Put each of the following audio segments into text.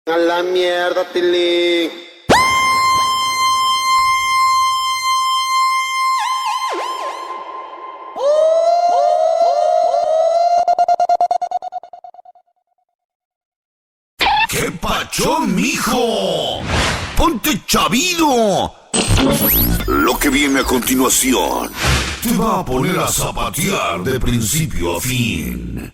A la mierda, Tilín. ¡Qué pachón, mijo! ¡Ponte chavido! Lo que viene a continuación te va a poner a zapatear de principio a fin.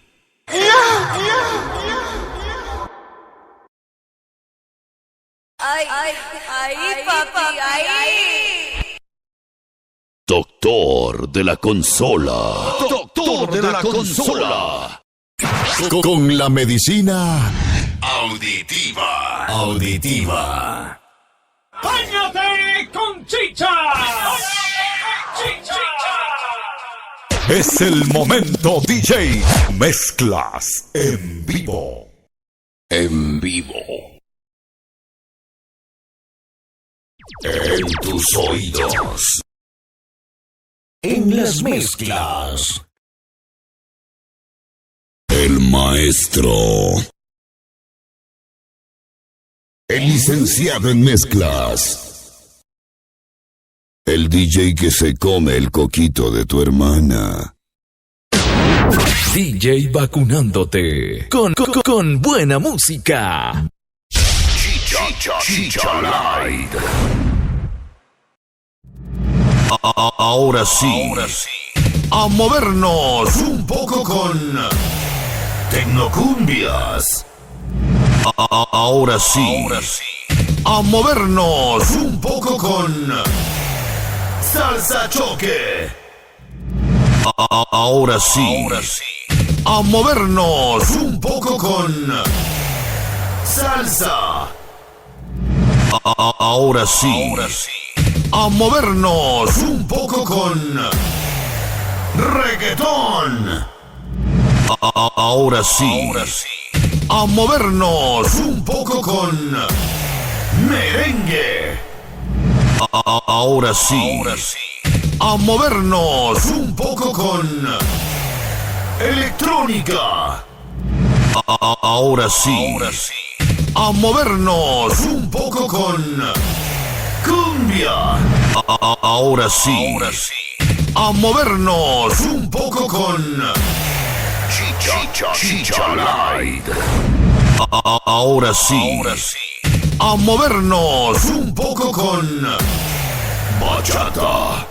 Ay, papi, ay. Doctor de la consola. Doctor de la consola. Con la medicina Auditiva. ¡Báñate con chicha! es el momento DJ. Mezclas en vivo. En vivo. En tus oídos. En las mezclas. El maestro. El licenciado en mezclas. El DJ que se come el coquito de tu hermana. DJ vacunándote con buena música. Chicha Light. Ahora sí. A movernos un poco con Tecnocumbias. Ahora sí. A movernos un poco con Salsa Choque. Ahora sí. A movernos un poco con Salsa. Ahora sí. A movernos un poco con Reggaetón. Ahora sí. A movernos un poco con Merengue. Ahora sí. A movernos un poco con Electrónica. Ahora sí. A movernos un poco con Cumbia. Ahora sí. A movernos un poco con Chicha Light. Ahora sí. A movernos un poco con Bachata.